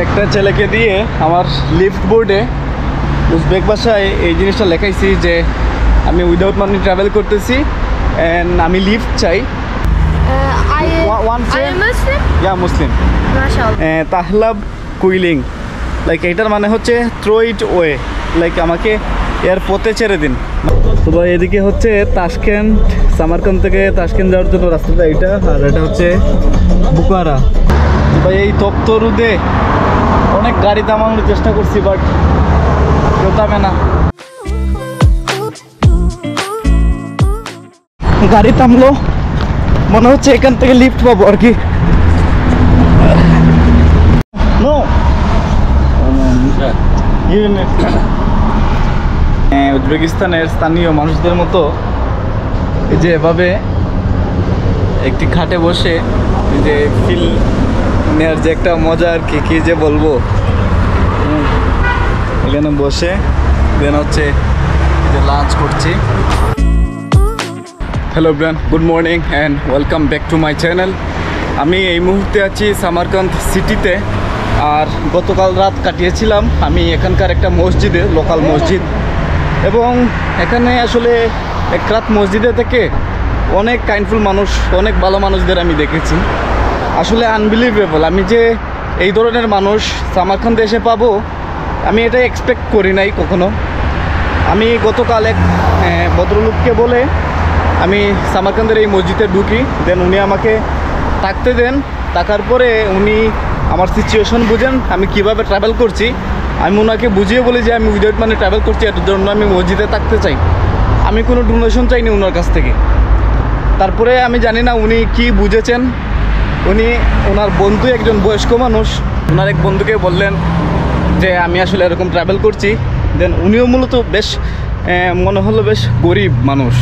একটা ছেলেকে দিয়ে আমার লিফট বোর্ডে উজবেক ভাষায় এই জিনিসটা লেখাইছি যে আমি উইদাউট মানি ট্রাভেল করতেছি এন্ড আমি লিফট চাই। মুসলিম তাহলাব কুইলিং, লাইক এটার মানে হচ্ছে থ্রো ইট ওয়ে, লাইক আমাকে এর পথে ছেড়ে দিন। তো ভাই এদিকে হচ্ছে তাশকেন্ট, সামারকান্দ থেকে তাশকেন্ট যাওয়ার জন্য রাস্তাটা এইটা, আর এটা হচ্ছে বুখারা। ভাই এই তপ্ত রোদে অনেক গাড়ি থামানোর চেষ্টা করছি, বাট কেউ থামে না। গাড়ি থামলো, মনে হচ্ছে এখান থেকে লিফট পাবো আর কি। উজবেকিস্তানের স্থানীয় মানুষদের মতো এই যে এভাবে একটি খাটে বসে যে ফিল নেওয়ার যে একটা মজা আর কি, কি যে বলবো। এখানে বসে দেন হচ্ছে যে লাঞ্চ করছি। Hello bran, good morning and welcome back to my channel. আমি এই মুহূর্তে আছি সামারকান্দ সিটিতে, আর গতকাল রাত কাটিয়েছিলাম আমি এখানকার একটা মসজিদে, লোকাল মসজিদ। এবং এখানে আসলে এক রাত মসজিদে থেকে অনেক কাইন্ডফুল মানুষ, অনেক ভালো মানুষদের আমি দেখেছি। আসলে আনবিলিভেবল, আমি যে এই ধরনের মানুষ সামারকান্দে এসে পাবো আমি এটা এক্সপেক্ট করি নাই কখনো। আমি গতকাল এক ভদ্রলোককে বলে আমি সামারকান্দের এই মসজিদে ঢুকি, দেন উনি আমাকে থাকতে দেন। থাকার পরে উনি আমার সিচুয়েশন বুঝেন, আমি কিভাবে ট্রাভেল করছি। আমি ওনাকে বুঝিয়ে বলি যে আমি উইদাউট মানি ট্রাভেল করছি, এটার জন্য আমি মসজিদে থাকতে চাই। আমি কোনো ডোনেশন চাইনি ওনার কাছ থেকে। তারপরে আমি জানি না উনি কি বুঝেছেন। উনি ওনার বন্ধু, একজন বয়স্ক মানুষ, ওনার এক বন্ধুকে বললেন যে আমি আসলে এরকম ট্রাভেল করছি। দেন উনিও মূলত বেশ মনে হলো বেশ গরিব মানুষ।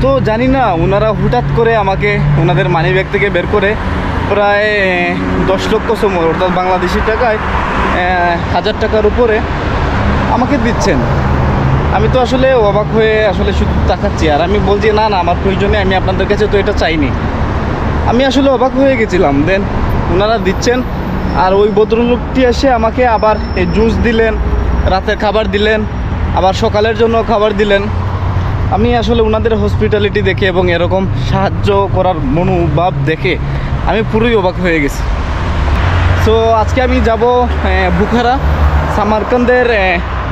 তো জানি না ওনারা হঠাৎ করে আমাকে ওনাদের মানি ব্যাগ থেকে বের করে প্রায় 10 লক্ষ সময়, অর্থাৎ বাংলাদেশি টাকায় 1000 টাকার উপরে আমাকে দিচ্ছেন। আমি তো আসলে অবাক হয়ে আসলে শুধু তাকাচ্ছি, আর আমি বলছি না না আমার প্রয়োজনে, আমি আপনাদের কাছে তো এটা চাইনি। আমি আসলে অবাক হয়ে গেছিলাম। দেন ওনারা দিচ্ছেন, আর ওই ভদ্রলোকটি এসে আমাকে আবার এই জুস দিলেন, রাতের খাবার দিলেন, আবার সকালের জন্য খাবার দিলেন। আমি আসলে ওনাদের হসপিটালিটি দেখে এবং এরকম সাহায্য করার মনোভাব দেখে আমি পুরোই অবাক হয়ে গেছি। সো আজকে আমি যাব বুখারা। সামারকান্দের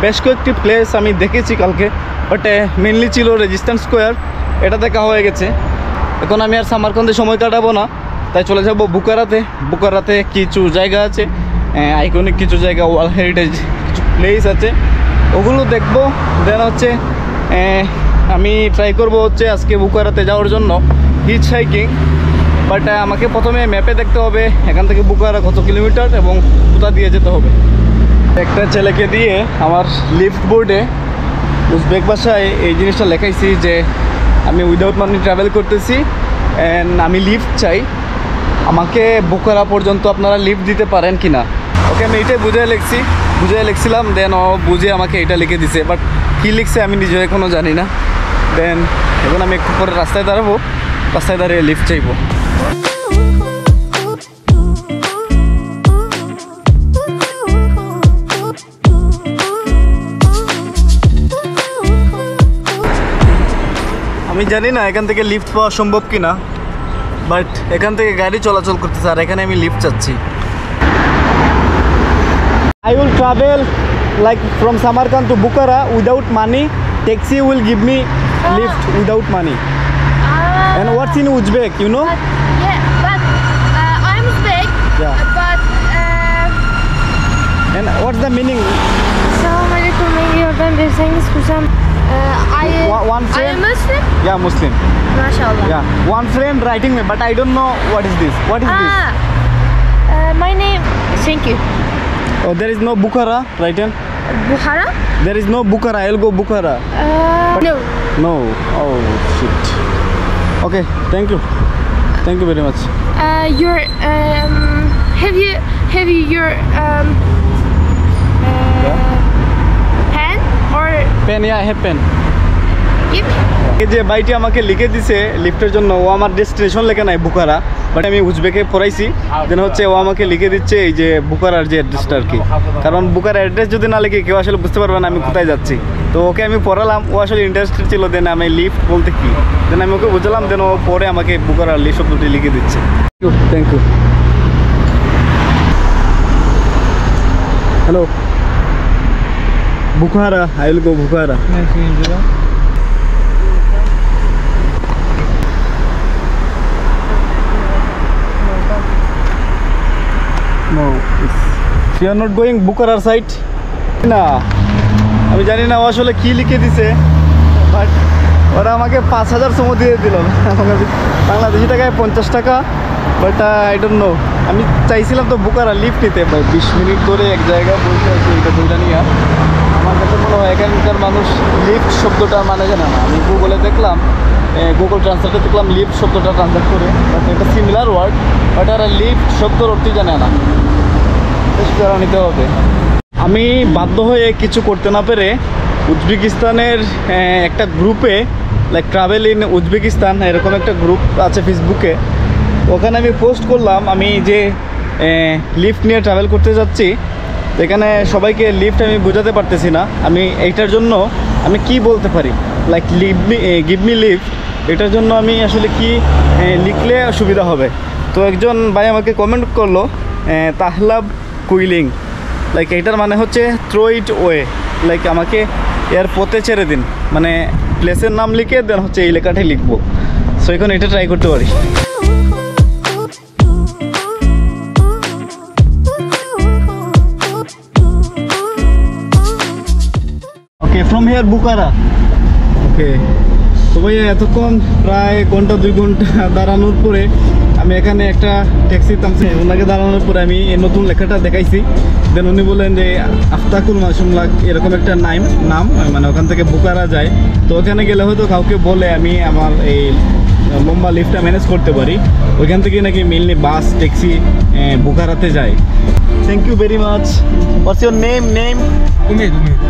বেশ কয়েকটি প্লেস আমি দেখেছি কালকে, বাট মেনলি ছিল রেজিস্ট্যান্স স্কোয়ার, এটা দেখা হয়ে গেছে। এখন আমি আর সামারকান্দে সময় কাটাবো না, তাই চলে যাব বুখারাতে। বুখারাতে কিছু জায়গা আছে, আইকনিক কিছু জায়গা, ওয়ার্ল্ড হেরিটেজ কিছু প্লেস আছে, ওগুলো দেখবো। দেন হচ্ছে আমি ট্রাই করব হচ্ছে আজকে বুখারাতে যাওয়ার জন্য হিচ হাইকিং। বাট আমাকে প্রথমে ম্যাপে দেখতে হবে এখান থেকে বুখারা কত কিলোমিটার এবং কোথা দিয়ে যেতে হবে। একটা ছেলেকে দিয়ে আমার লিফট বোর্ডে উজবেক ভাষায় এই জিনিসটা লেখাইছি যে আমি উইদাউট মানি ট্রাভেল করতেছি অ্যান্ড আমি লিফট চাই, আমাকে বুখারা পর্যন্ত আপনারা লিফট দিতে পারেন কি না। ওকে, আমি এইটাই বুঝে লিখছিলাম। দেন ও বুঝে আমাকে এটা লিখে দিছে, বাট কী লিখছে আমি নিজে এখনও জানি না। দেন এখন আমি একটু পরে রাস্তায় দাঁড়াবো, রাস্তায় দাঁড়িয়ে লিফট চাইবো। আমি জানি না এখান থেকে লিফট পাওয়া সম্ভব কিনা, বাট এখান থেকে গাড়ি চলাচল করতেছে, আর এখানে আমি লিফট চাচ্ছি। I will travel like from Samarkand to Bukhara without money. Taxi will give me lift without money. And what's in Uzbek, you know? But I'm Uzbek. Yeah. But And what's the meaning? Assalamualaikum. Ben Berseniz Kusam. One I friend. am Muslim. Yeah, Muslim. MashaAllah. Yeah. One friend writing me, but I don't know what is this. What is this? My name. Thank you. Oh, there is no Bukhara, right? Bukhara? There is no Bukhara. I'll go Bukhara. No. No. Oh shit. Okay. Thank you. Thank you very much. Your have you your pen or Pen, yeah, I have pen. give me? এই যে ভাইটি আমাকে লিখে দিছে লিফটের জন্য, ও আমার destination লেখা নাই বুখারা, বাট আমি উজবেকে পড়াইছি, দেন হচ্ছে ও আমাকে লিখে দিচ্ছে এই যে বুকারার যে অ্যাড্রেসটা আর কি। কারণ বুকার অ্যাড্রেস যদি না লিখে কেউ আসলে বুঝতে পারবে না আমি কোথায় যাচ্ছি। তো ওকে আমি পড়ালাম, ও আসলে ইন্টারেস্টেড ছিল, দেন আমি লিফট বলতে কি, দেন আমি ওকে বুঝলাম, দেন ও পরে আমাকে বুকারার লিফট শব্দটি লিখে দিচ্ছে। Thank you. Hello, Bukhara. I will go Bukhara. No, you are not going Bukhara side. না, আমি জানি না ও আসলে কি লিখে দিছে, বাট ওরা আমাকে 5000 সময় দিয়ে দিল, আমাকে বাংলাদেশি টাকায় 50 টাকা, বাট আই ডোন্ট নো। আমি চাইছিলাম তো বুকারা লিফট নিতে, 20 মিনিট ধরে এক জায়গায় বসে আছি এটা ধরে নিয়ে। আমার কাছে মনে হয় এখানকার মানুষ লিফট শব্দটা মানে জানে না। আমি গুগলে দেখলাম, গুগল ট্রান্সলেটে দেখলাম লিফট শব্দটা ট্রান্সলেট করে, বাট এটা সিমিলার ওয়ার্ড, বাট আর লিফট শব্দর অর্থই জানে না, বেশ করা নিতে হবে। আমি বাধ্য হয়ে কিছু করতে না পেরে উজবেকিস্তানের একটা গ্রুপে, লাইক ট্রাভেল ইন উজবেকিস্তান এরকম একটা গ্রুপ আছে ফেসবুকে, ওখানে আমি পোস্ট করলাম আমি যে লিফট নিয়ে ট্রাভেল করতে যাচ্ছি। এখানে সবাইকে লিফট আমি বোঝাতে পারতেছি না, আমি এইটার জন্য আমি কি বলতে পারি, লাইক গিভ মি লিফট, এটার জন্য আমি আসলে কি লিখলে সুবিধা হবে। তো একজন ভাই আমাকে কমেন্ট করলো তাহলাব কুইলিং, লাইক এইটার মানে হচ্ছে থ্রো ইট ওয়ে, লাইক আমাকে এর পথে ছেড়ে দিন, মানে প্লেসের নাম লিখে দেন হচ্ছে এই লেখাটাই লিখবো। সো এখন এটা ট্রাই করতে পারি। ওকে, ফ্রম হিয়ার বুকারা। ওকে, তো ভাইয়া এতক্ষণ প্রায় ঘন্টা 2 ঘন্টা দাঁড়ানোর পরে আমি এখানে একটা ট্যাক্সি থামছি, ওনাকে দাঁড়ানোর পরে আমি এই নতুন লেখাটা দেখাইছি, দেন উনি বললেন যে আফতাকুল মাসুমলাক এরকম একটা নাম, মানে ওখান থেকে বুকারা যায়। তো ওখানে গেলে হয়তো কাউকে বলে আমি আমার এই লম্বা লিফটটা ম্যানেজ করতে পারি, ওইখান থেকে নাকি মেনলি বাস ট্যাক্সি বুকারাতে যায়। Thank you very much. What's your name?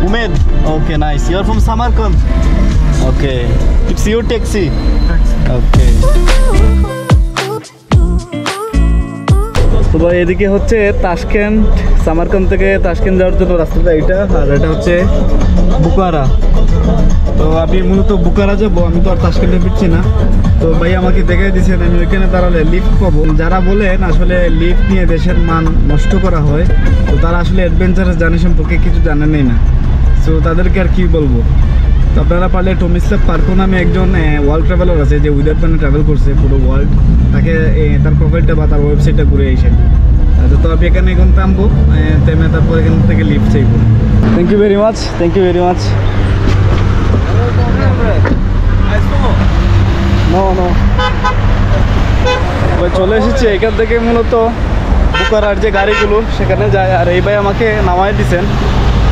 Umed. Okay, nice. You are from Samarkand? Okay. It's your taxi? Okay. তো ভাই এদিকে হচ্ছে তাশকেন্ট, সামারকান্দ থেকে তাশকেন্ট যাওয়ার জন্য রাস্তাটা এইটা, আর এটা হচ্ছে বুকারা। তো আমি মূলত বুকারা যাবো, আমি তো আর তাশকেন্টে ফিরছি না। তো ভাই আমাকে দেখাই দিয়েছেন আমি ওইখানে দাঁড়ালে লিফট পাবো। যারা বলেন আসলে লিফট নিয়ে দেশের মান নষ্ট করা হয়, তো তারা আসলে অ্যাডভেঞ্চারাস জার্নি সম্পর্কে কিছু জানেনই না। সো তাদেরকে আর কি বলবো। তো আপনারা পারলে টমিস্লাভ পার্কো নামে একজন ওয়ার্ল্ড ট্রাভেলার আছে যে উইদাউট প্যানে ট্রাভেল করছে পুরো ওয়ার্ল্ড, তাকে তার প্রোফাইলটা বা তার ওয়েবসাইটটা ঘুরে এসে। তো আমি এখানে এখন থামবো, থেমে তারপর এখান থেকে লিফট চাইবো। Thank you very much, thank you very much. চলে এসেছি এখান থেকে, মূলত বুকারার যে গাড়িগুলো সেখানে যায়, আর এই ভাই আমাকে নামাই দিচ্ছেন।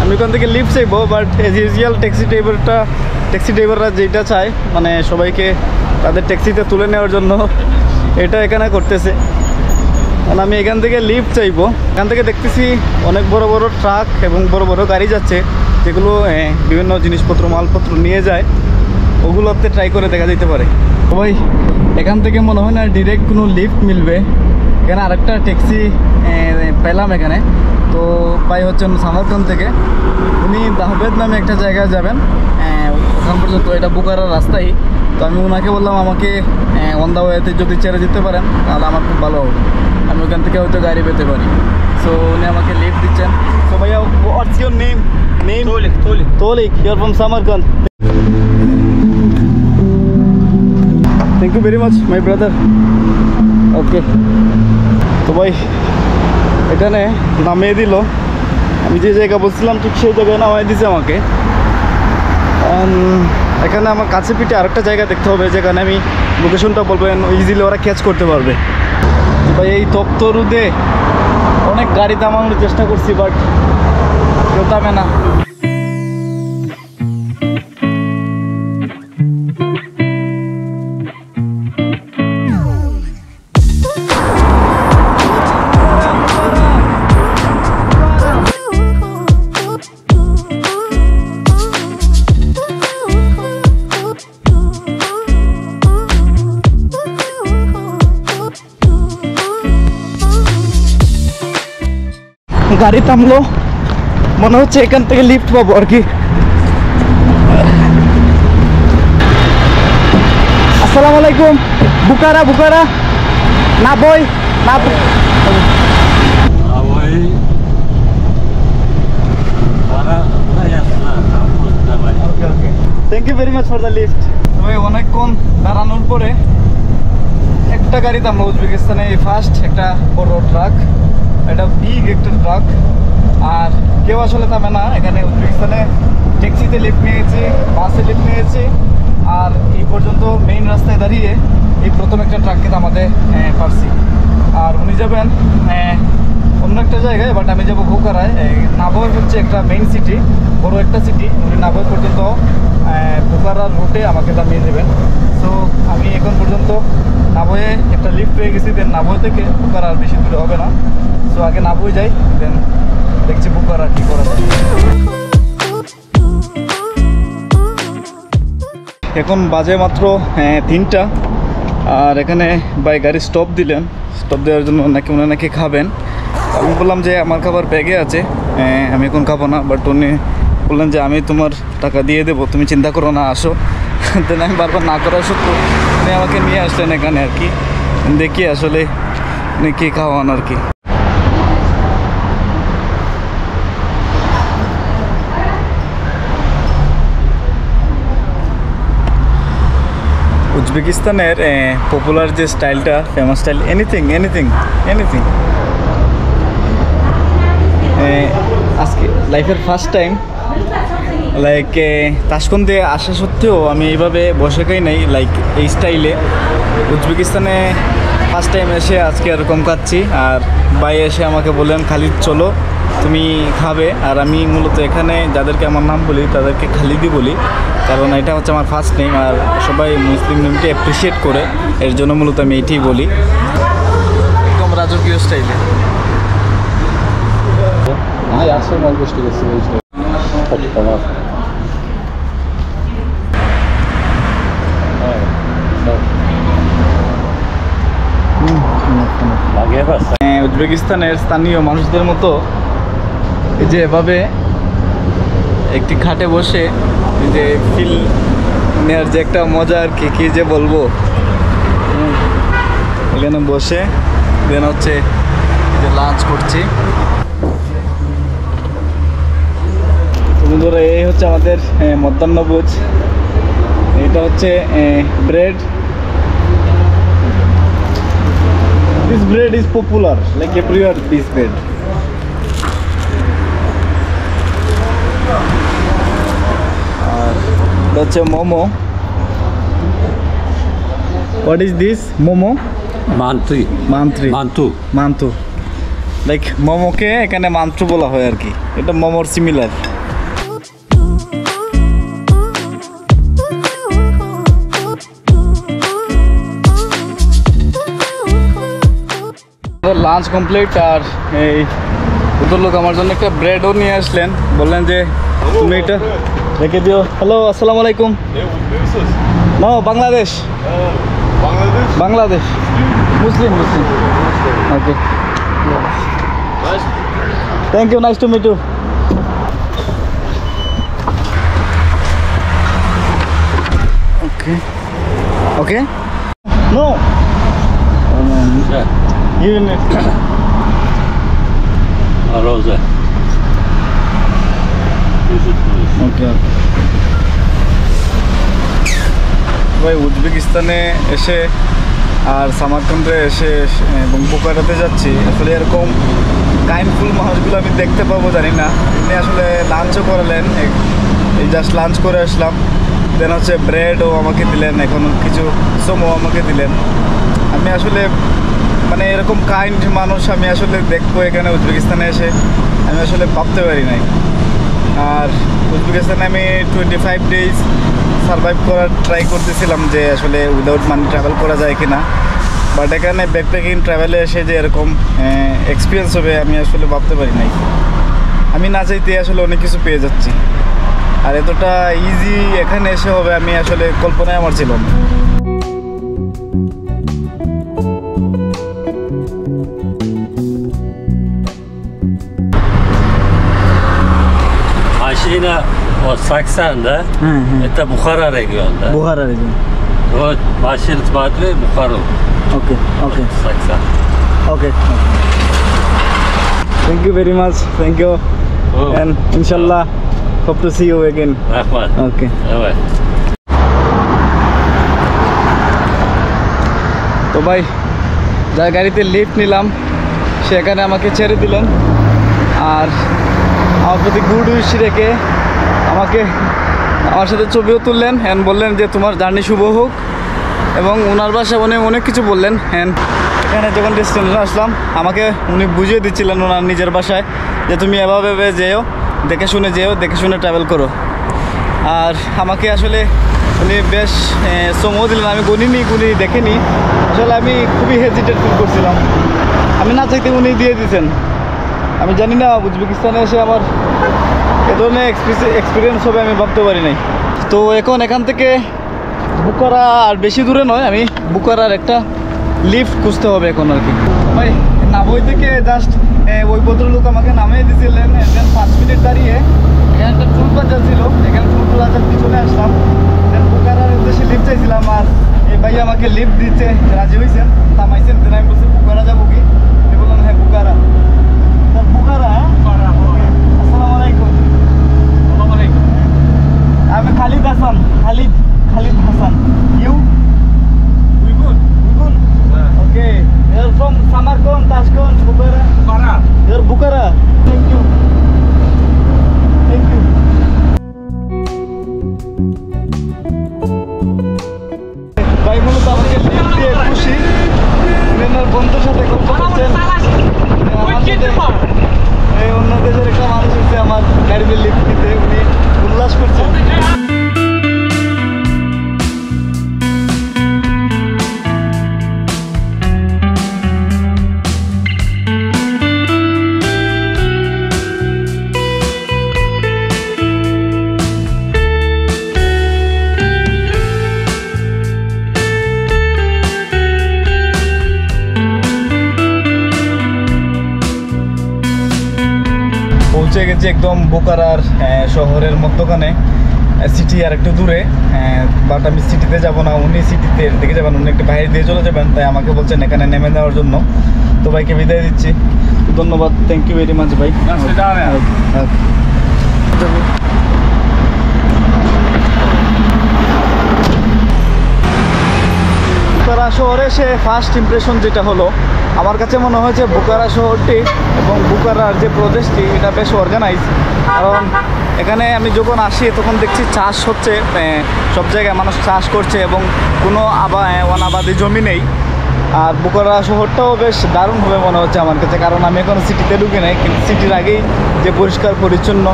আমি ওখান থেকে লিফট চাইবো, বাট এজ ইউজুয়াল ট্যাক্সি ড্রাইভাররা যেটা চায়, মানে সবাইকে তাদের ট্যাক্সিতে তুলে নেওয়ার জন্য এটা এখানে করতেছে। কারণ আমি এখান থেকে লিফট চাইবো, এখান থেকে দেখতেছি অনেক বড় বড় ট্রাক এবং বড় বড় গাড়ি যাচ্ছে, যেগুলো বিভিন্ন জিনিসপত্র মালপত্র নিয়ে যায়, ওগুলোতে ট্রাই করে দেখা যেতে পারে। তো ভাই এখান থেকে মনে হয় না ডিরেক্ট কোনো লিফট মিলবে, এখানে আরেকটা ট্যাক্সি পেলাম এখানে। তো ভাই হচ্ছেন সামারকান্দ থেকে, উনি দাহবেদ নামে একটা জায়গায় যাবেন, ওখান পর্যন্ত এটা বুকারার রাস্তাই। তো আমি ওনাকে বললাম আমাকে অন দ্য ওয়েতে যদি ছেড়ে দিতে পারেন তাহলে আমার খুব ভালো হবে, আমি ওখান থেকে হয়তো গাড়ি পেতে পারি। সো উনি আমাকে লিফট দিচ্ছেন। সো ভাইয়া, what's your name? Tolik. You are from Samarkand. Thank you very much my brother. Okay, তো ভাই এখানে নামিয়ে দিল, আমি যে জায়গা বলছিলাম ঠিক সেই জায়গায় নামিয়ে দিয়েছে আমাকে। এখানে আমার কাছে পিঠে আরেকটা জায়গা দেখতে হবে, যেখানে আমি লোকেশনটা বলবেন ইজিলি ওরা ক্যাচ করতে পারবে। ভাই এই তপ্ত রোদে অনেক গাড়ি থামানোর চেষ্টা করছি, বাট কেউ থামে না। গাড়ি থামলো, মনে হচ্ছে এখান থেকে লিফট পাবো আর কি। আসসালামু আলাইকুম। বুকারা বুকারা না বই না thank you very much for the lift. তবে অনেকক্ষণ দাঁড়ানোর পরে একটা গাড়ি থামলো উজবেকিস্তানে, এই ফার্স্ট একটা বড় ট্রাক, এটা বিগ একটা ট্রাক। আর কেউ আসলে থামে না এখানে উজবেকিস্তানে। ট্যাক্সিতে লিফট নিয়েছি, বাসে লিফট নিয়েছি, আর এই পর্যন্ত মেইন রাস্তায় দাঁড়িয়ে এই প্রথম একটা ট্রাককে থামাতে পারছি। আর উনি যাবেন অন্য একটা জায়গায়, বাট আমি যাবো বুখারায়। নাভয় হচ্ছে একটা মেইন সিটি, বড় একটা সিটি। উনি নাভয় পর্যন্ত বুখারার রুটে আমাকে নামিয়ে দেবেন। সো আমি এখন পর্যন্ত নাভয়ে একটা লিফট পেয়ে গেছি, দেন নাভয় থেকে বুখারা আর বেশি দূরে হবে না। সো আগে নাভয় যাই, দেন দেখছি বুখারা কী করা যায়। এখন বাজে মাত্র 3টা, আর এখানে ভাই গাড়ি স্টপ দিলেন। স্টপ দেওয়ার জন্য নাকি উনি নাকি খাবেন। আমি বললাম যে আমার খাবার ব্যাগে আছে, আমি এখন খাবো না। বাট উনি বললেন যে আমি তোমার টাকা দিয়ে দেবো, তুমি চিন্তা করো না, আসো। দেন আমি বারবার না করা সত্ত্বেও উনি আমাকে নিয়ে আসলেন এখানে আর কি। দেখি আসলে উনি কী খাওয়ান আর কি। উজবেকিস্তানের পপুলার যে স্টাইলটা, famous style, anything anything anything. আজকে লাইফের ফার্স্ট টাইম লাইক তাশকন্দে আসা সত্ত্বেও আমি এইভাবে বসে খাই নাই, লাইক এই স্টাইলে। উজবেকিস্তানে ফার্স্ট টাইম এসে আজকে এরকম খাচ্ছি। আর ভাই এসে আমাকে বললেন খালিদ চলো তুমি খাবে। আর আমি মূলত এখানে যাদেরকে আমার নাম বলি তাদেরকে খালিদই বলি, কারণ এটা হচ্ছে আমার ফার্স্ট নেম। আর সবাই মুসলিম নেমকে অ্যাপ্রিসিয়েট করে, এর জন্য মূলত আমি এইটাই বলি, একদম রাজকীয় স্টাইলে। Ja sam mogu što da se već potpuno. উজবেকিস্তানের স্থানীয় মানুষদের মতো এই যে এভাবে একটি খাটে বসে এই যে ফিল নেওয়ার যে একটা মজা আর কি, কী যে বলবো। এখানে বসে দেন হচ্ছে এই যে লাঞ্চ করছি। বন্ধুরা এই হচ্ছে আমাদের মধ্যাহ্নভোজ। এটা হচ্ছে bread. This bread is popular, like everywhere this bread. আর এটা হচ্ছে momo. What is this? Momo? Mantri. Mantri. Mantu. Mantu. Like মোমোকে এখানে মান্ত্র বলা হয় আর কি। এটা মোমোর সিমিলার। Lunch complete. আর এই দুটো লোক আমার জন্য একটা ব্রেডও নিয়ে আসলেন, বললেন যে তুমি এটা রেখে দিও। হ্যালো, আসসালামু আলাইকুম। No, Bangladesh. Bangladesh Muslim Muslim. Okay, thank you, nice to meet you. Okay okay, no you need A roze. Okay. ভাই উজবেকিস্তানে এসে আর সামারকান্দে এসে এবং বুখারাতে যাচ্ছি, আসলে এরকম কাইন্ডফুল মানুষগুলো আমি দেখতে পাবো জানি না। এমনি আসলে লাঞ্চও করালেন, এই জাস্ট লাঞ্চ করে আসলাম। দেন হচ্ছে ব্রেডও আমাকে দিলেন, এখন কিছু সমও আমাকে দিলেন। আমি আসলে মানে এরকম কাইন্ড মানুষ আমি আসলে দেখবো এখানে উজবেকিস্তানে এসে, আমি আসলে ভাবতে পারি নাই। আর উজবেকিস্তানে আমি 25 days সারভাইভ করার ট্রাই করতেছিলাম যে আসলে উইদাউট মানি ট্রাভেল করা যায় কি না। বাট এখানে ব্যাকপ্যাকিং ট্রাভেলে এসে যে এরকম এক্সপিরিয়েন্স হবে আমি আসলে ভাবতে পারি নাই। আমি না চাইতে আসলে অনেক কিছু পেয়ে যাচ্ছি, আর এতটা ইজি এখানে এসে হবে আমি আসলে কল্পনায় আমার ছিল না। China o Saksanda, это Bukhara регионда. Bukhara region. Вот машина смотри, Бухару, Okay, okay, Saksan. okay. Thank you very much. Thank you. Oh, And inshallah, hope to see you again. Rahmat. Okay. Давай. তো ভাই যার গাড়িতে লিফট নিলাম সেখানে আমাকে ছেড়ে দিলেন আর আমার প্রতি গুড উইশ রেখে আমাকে আমার সাথে ছবিও তুললেন হ্যান্ড বললেন যে তোমার জার্নি শুভ হোক এবং ওনার ভাষায় উনি অনেক কিছু বললেন হ্যান্ড এখানে যখন ডেস্টিনেশন আসলাম আমাকে উনি বুঝিয়ে দিচ্ছিলেন ওনার নিজের ভাষায় যে তুমি এভাবে যেও দেখে শুনে ট্রাভেল করো আর আমাকে আসলে উনি বেশ সময় দিলেন আমি গুনি দেখেনি আসলে আমি খুবই হেজিটেট ফিল করছিলাম আমি না চাইতে উনি দিয়ে দিয়েছেন আমি জানি না উজবেকিস্তানে এসে আমার এ ধরনের এক্সপিরিয়েন্স হবে আমি ভাবতে পারি নাই তো এখন এখান থেকে বুখারা আর বেশি দূরে নয় আমি বুখারার একটা লিফট খুঁজতে হবে এখন আর কি ভাই নাবই থেকে জাস্ট ওই ভদ্রলোক আমাকে নামিয়ে দিয়েছিলেন দেন 5 মিনিট দাঁড়িয়ে এখানে একটা টুল প্লাজা ছিল এখানে টুল প্লাজার পিছনে আসলাম দেন বুখারার উদ্দেশ্যে লিফট চাইছিলাম আর এই ভাই আমাকে লিফট দিতে রাজি হয়েছেন থামাইছেন দেন আমি বলছি বুখারা যাবো কি বললাম হ্যাঁ বুখারা স্যার বুখারা আসসালামু আলাইকুম আমি Khalid Hasan Khalid Hasan you Okay, you're from Samarkand, Tashkent, Bukhara. You're Bukhara. Thank you. Thank you. ভাই মূলত আমাকে লিফট দিয়ে খুশি ওনার বন্ধুর সাথে কথা বলছেন এই অন্য দেশের একটা মানুষ হচ্ছে আমার গাড়িতে লিফট দিতে উনি উল্লাস করছেন পৌঁছে গেছি একদম বুখারার শহরের মধ্যখানে সিটি আর একটু দূরে বাট আমি সিটিতে যাব না উনি সিটিতে দিকে যাবেন উনি একটু বাইরে দিয়ে চলে যাবেন তাই আমাকে বলছেন এখানে নেমে দেওয়ার জন্য তো ভাইকে বিদায় দিচ্ছি ধন্যবাদ থ্যাংক ইউ ভেরি মাচ ভাই বুখারা শহরে সে ফার্স্ট ইমপ্রেশন যেটা হলো আমার কাছে মনে হয়েছে বুখারা শহরটি এবং বুখারার যে প্রদেশটি এটা বেশ অর্গানাইজ কারণ এখানে আমি যখন আসি তখন দেখছি চাষ হচ্ছে সব জায়গায় মানুষ চাষ করছে এবং কোনো অনাবাদি জমি নেই আর বুখারা শহরটাও বেশ দারুণভাবে মনে হচ্ছে আমার কাছে কারণ আমি এখনও সিটিতে ঢুকি নাই কিন্তু সিটির আগেই যে পরিষ্কার পরিচ্ছন্ন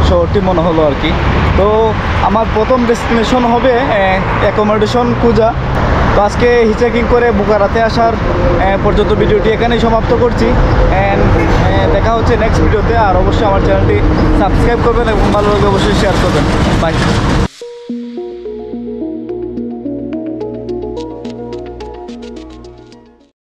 শহরটি মনে হলো আর কি তো আমার প্রথম ডেস্টিনেশন হবে অ্যাকোমোডেশন খোঁজা তো আজকে হিচাকিং করে বুখারাতে আসার পর্যন্ত ভিডিওটি এখানেই সমাপ্ত করছি অ্যান্ড দেখা হচ্ছে নেক্সট ভিডিওতে আর অবশ্যই আমার চ্যানেলটি সাবস্ক্রাইব করবেন এবং ভালো লাগলে অবশ্যই শেয়ার করবেন বাই